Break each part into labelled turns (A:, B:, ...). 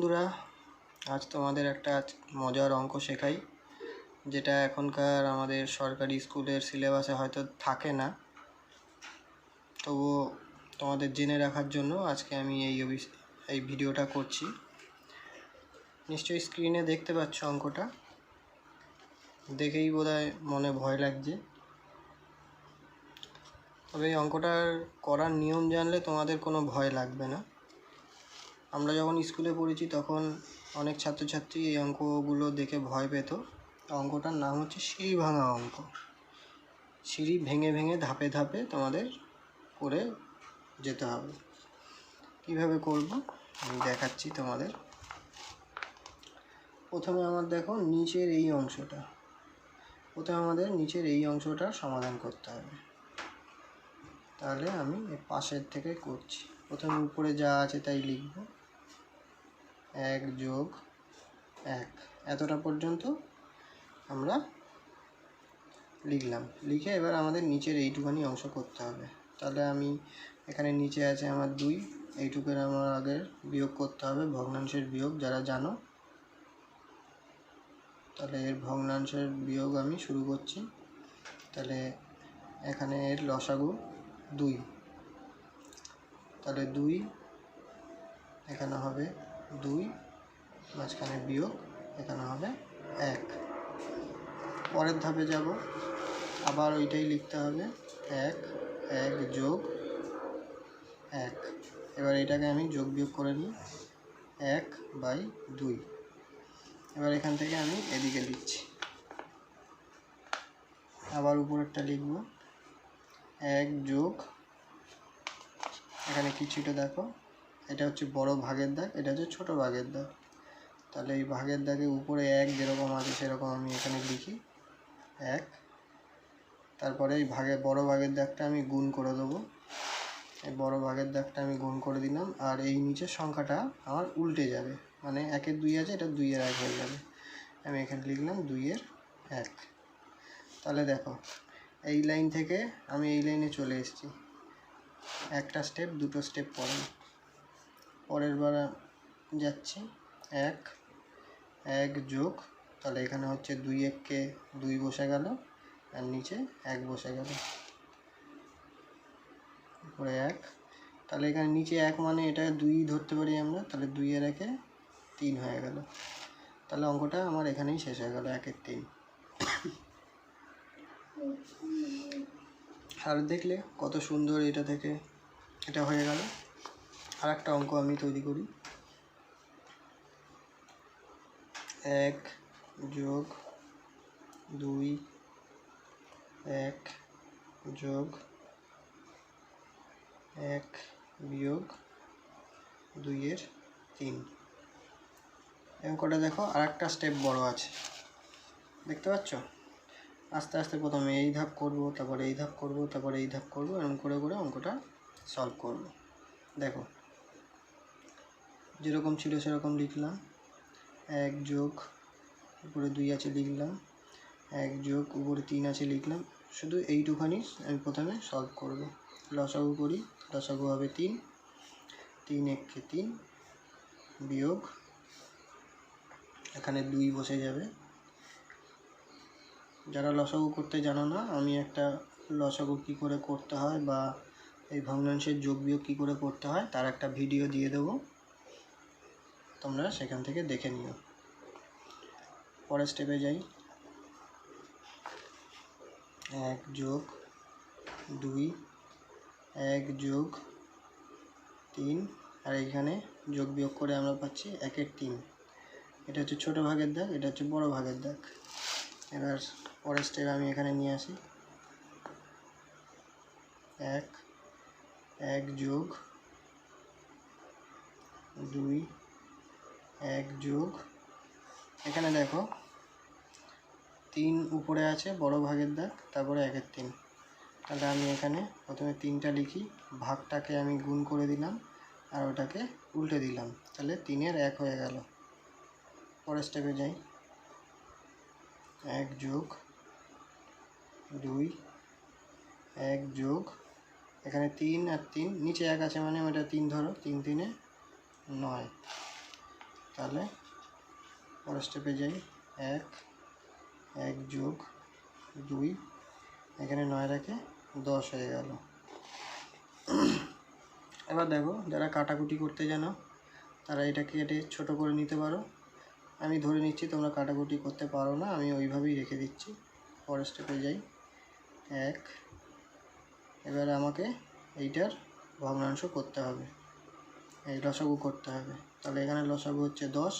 A: বন্ধুরা, আজ তোমাদের একটা মজার অঙ্ক শেখাই, যেটা এখনকার আমাদের সরকারি স্কুলের সিলেবাসে হয়তো থাকে না, তবুও তোমাদের জেনে রাখার জন্য আজকে আমি এই ভিডিওটা করছি। নিশ্চয়ই স্ক্রিনে দেখতে পাচ্ছ অঙ্কটা, দেখেই বোধহয় মনে ভয় লাগছে। তবে এই অঙ্কটার করার নিয়ম জানলে তোমাদের কোনো ভয় লাগবে না। আমরা যখন স্কুলে পড়েছি তখন অনেক ছাত্রছাত্রী এই অঙ্কগুলো দেখে ভয় পেত। অঙ্কটার নাম হচ্ছে সিঁড়ি ভাঙা অঙ্ক। সিঁড়ি ভেঙে ভেঙে ধাপে ধাপে তোমাদের করে যেতে হবে। কিভাবে করব আমি দেখাচ্ছি তোমাদের। প্রথমে আমার দেখো নিচের এই অংশটা, প্রথমে আমাদের নিচের এই অংশটার সমাধান করতে হবে। তাহলে আমি পাশের থেকে করছি। প্রথমে উপরে যা আছে তাই লিখব, 1 + 1 এতটা পর্যন্ত আমরা লিখলাম। লিখে এবার আমাদের নিচের এইটুখানি অংশ করতে হবে। তাহলে আমি এখানে নিচে আছে আমার 2, এইটুকুর আমার আগে বিয়োগ করতে হবে, ভগ্নাংশের বিয়োগ যারা জানো। তাহলে এর ভগ্নাংশের বিয়োগ আমি শুরু করছি। তাহলে এখানে এর লসাগু 2, তাহলে 2 এখানে হবে 2, মাঝখানে বিয়োগ এখানে হবে 1। পরের ধাপে যাব, আবার ওইটাই লিখতে হবে, 1 + 1। এবার এটাকে আমি যোগ বিয়োগ করে নিই, 1/2। এবার এখান থেকে আমি এদিকে লিখছি, আবার উপরেরটা লিখব, 1 + এখানে কিছুটা দেখো, এটা হচ্ছে বড় ভাগের দাগ, এটা হচ্ছে ছোট ভাগের দাগ। তাহলে এই ভাগের দাগে উপরে 1 যেরকম আছে সেরকম আমি এখানে লিখি 1। তারপরে এই বড় ভাগের দাগটা আমি গুণ করে দেবো। এই বড় ভাগের দাগটা আমি গুণ করে দিলাম, আর এই নিচের সংখ্যাটা আমার উল্টে যাবে, মানে 1-এর 2 আছে, এটা 2-এর 1 হয়ে যাবে। আমি এখানে লিখলাম 2-এর 1। তাহলে দেখো এই লাইন থেকে আমি এই লাইনে চলে এসেছি, একটা স্টেপ দুটো স্টেপ পরের বার যাচ্ছি, 1 যোগ, তাহলে এখানে হচ্ছে 2-1-কে 2 বসে গেল, আর নিচে 1 বসে গেল, উপরে 1। তাহলে এখানে নিচে 1 মানে এটা 2 ধরতে পারি আমরা, তাহলে 2-এর 1-এ 3 হয়ে গেল। তাহলে অঙ্কটা আমার এখানেই শেষ হয়ে গেল, 1-এর 3। আর দেখলে কত সুন্দর এটা থেকে এটা হয়ে গেল। আর একটা অঙ্ক আমি তৈরি করি, 1 যোগ 2, 1 যোগ 1 বিয়োগ 2-এর 3। অঙ্কটা দেখো আর একটা স্টেপ বড় আছে, দেখতে পাচ্ছ? আস্তে আস্তে প্রথমে এই ধাপ করব, তারপরে এই ধাপ করব, তারপরে এই ধাপ করব, এরকম করে করে অঙ্কটা সলভ করব। দেখো যেরকম ছিল সেরকম লিখলাম, 1 যোগ উপরে 2 আছে লিখলাম, 1 যোগ উপরে 3 আছে লিখলাম। শুধু এইটুখানি আমি প্রথমে সলভ করব। লসাগু করি, লসাগু হবে 3, 3-1-কে 3 বিয়োগ এখানে 2 বসে যাবে। যারা লসাগু করতে জানো না, আমি একটা লসাগু কী করে করতে হয় বা এই ভগ্নাংশের যোগ বিয়োগ কী করে করতে হয় তার একটা ভিডিও দিয়ে দেবো, তোমরা সেখান থেকে দেখে নিও। পরের স্টেপে যাই, 1 যোগ 2, 1 যোগ 3, আর এইখানে যোগ বিয়োগ করে আমরা পাচ্ছি 1-এর 3। এটা হচ্ছে ছোটো ভাগের দাগ, এটা হচ্ছে বড় ভাগের দাগ। এবার পরের স্টেপ আমি এখানে নিয়ে আসি, 1 যোগ 2, 1 যোগ, এখানে দেখো 3 উপরে আছে বড় ভাগের দাগ, তারপরে 1-এর 3। তাহলে আমি এখানে প্রথমে 3টা লিখি, ভাগটাকে আমি গুণ করে দিলাম আর ওটাকে উল্টে দিলাম, তাহলে 3-এর 1 হয়ে গেল। পরের স্টেপে যাই, 1 যোগ 2, 1 যোগ, এখানে 3 আর 3, নিচে 1 আছে মানে ওটা 3 ধরো, 3-3-এ 9। তাহলে পরের স্টেপে যাই। 1 1 যোগ 2, এখানে 9 রেখে 10 হয়ে গেল। এবার দেখো, যারা কাটাকুটি করতে জানো তারা এটাকে কেটে ছোটো করে নিতে পারো। আমি ধরে নিচ্ছি তোমরা কাটাকুটি করতে পারো না, আমি ওইভাবেই রেখে দিচ্ছি। পরের স্টেপে যাই। 1, এবারে আমাকে এইটার ভগ্নাংশ করতে হবে, এই লসাগু করতে হবে। তাহলে এখানে লসাগু হচ্ছে 10,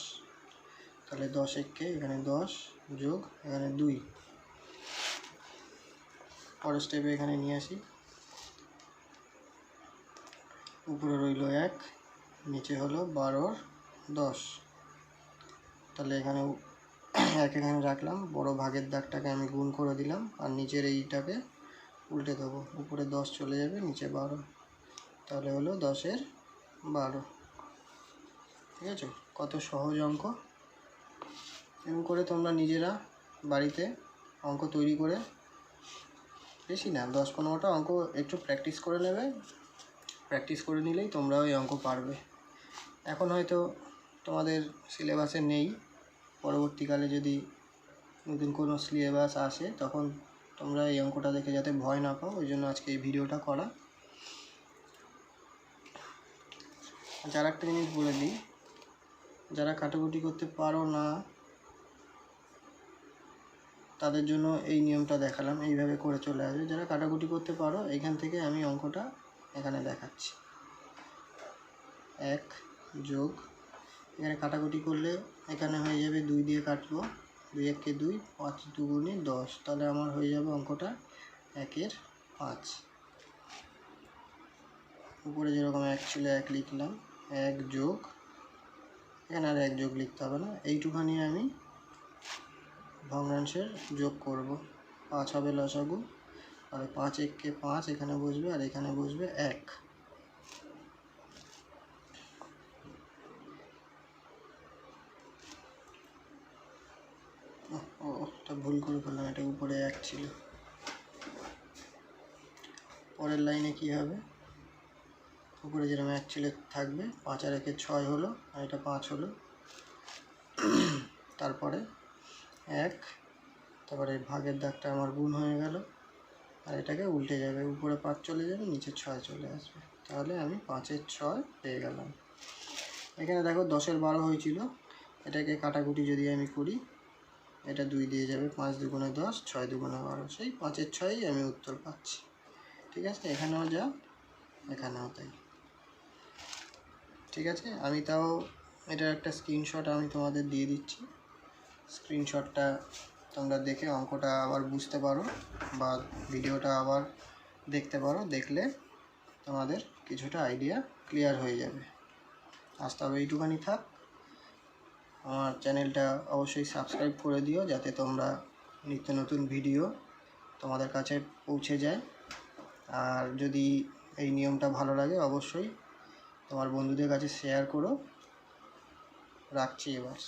A: তাহলে 10 একে এখানে 10 যোগ এখানে 2। পরের স্টেপে এখানে নিয়ে আসি। উপরে রইল 1, নিচে হলো 12 আর 10। তাহলে এখানে 1 এখানে রাখলাম, বড় ভাগের দাগটাকে আমি গুণ করে দিলাম, আর নিচের এইটাকে উল্টে দেবো। উপরে 10 চলে যাবে, নিচে 12, তাহলে হলো 10 এর 12। ঠিক আছে, কত সহজ অঙ্ক। এরকম করে তোমরা নিজেরা বাড়িতে অঙ্ক তৈরি করে, বেশি না 10-15টা অঙ্ক একটু প্র্যাকটিস করে নেবে। প্র্যাকটিস করে নিলেই তোমরা ওই অঙ্ক পারবে। এখন হয়তো তোমাদের সিলেবাসে নেই, পরবর্তীকালে যদি নতুন কোনো সিলেবাস আসে তখন তোমরা এই অঙ্কটা দেখে যাতে ভয় না পাও, ওই জন্য আজকে এই ভিডিওটা করা। যারা একটা জিনিস বলে দিই, যারা কাটাকুটি করতে পারো না তাদের জন্য এই নিয়মটা দেখালাম, এইভাবে করে চলে আসবে। যারা কাটাকুটি করতে পারো, এইখান থেকে আমি অঙ্কটা এখানে দেখাচ্ছি। 1 যোগ, এখানে কাটাকুটি করলে এখানে হয়ে যাবে 2 দিয়ে কাটবো, 2 একে 2, 5 দুগুণে 10, তাহলে আমার হয়ে যাবে অঙ্কটা 1 এর 5। উপরে যেরকম 1 ছিল 1 লিখলাম, 1 যোগ, এখানে আর 1 যোগ লিখতে হবে না, এইটুখানি আমি ভগ্নাংশের যোগ করব। 5 হবে লসাগু, আর 5 একে 5 এখানে বসবে, আর এখানে বসবে 1। ওটা ভুল করে ফেললাম, এটা উপরে 1 ছিল। পরের লাইনে কি হবে, উপরে যেরকম 1 ছিল থাকবে, 5 আর 1 6 হলো, আর এটা 5 হলো। তারপরে 1, তারপরে ভাগের দাগটা আমার গুণ হয়ে গেল, আর এটাকে উল্টে যাবে, উপরে 5 চলে যাবে, নিচে 6 চলে আসবে, তাহলে আমি 5 এর 6 পেয়ে গেলাম। এখানে দেখো 10 এর 12 হয়েছিল, এটাকে কাটাকুটি যদি আমি করি, এটা 2 দিয়ে যাবে, 5 দুগুণে 10, 6 দুগুণে 12, সেই 5 এর 6ই আমি উত্তর পাচ্ছি। ঠিক আছে, এখানেও যা এখানেও তাই। ঠিক আছে, আমি তাও এটার একটা স্ক্রিনশট আমি তোমাদের দিয়ে দিচ্ছি। স্ক্রিনশটটা তোমরা দেখে অঙ্কটা আবার বুঝতে পারো, বা ভিডিওটা আবার দেখতে পারো, দেখলে তোমাদের কিছুটা আইডিয়া ক্লিয়ার হয়ে যাবে। আজ তবে এইটুখানি থাক। আমার চ্যানেলটা অবশ্যই সাবস্ক্রাইব করে দিও, যাতে তোমরা নিত্য নতুন ভিডিও তোমাদের কাছে পৌঁছে যায়। আর যদি এই নিয়মটা ভালো লাগে অবশ্যই তোমার বন্ধুদের কাছে শেয়ার করো। রাখছি এবার।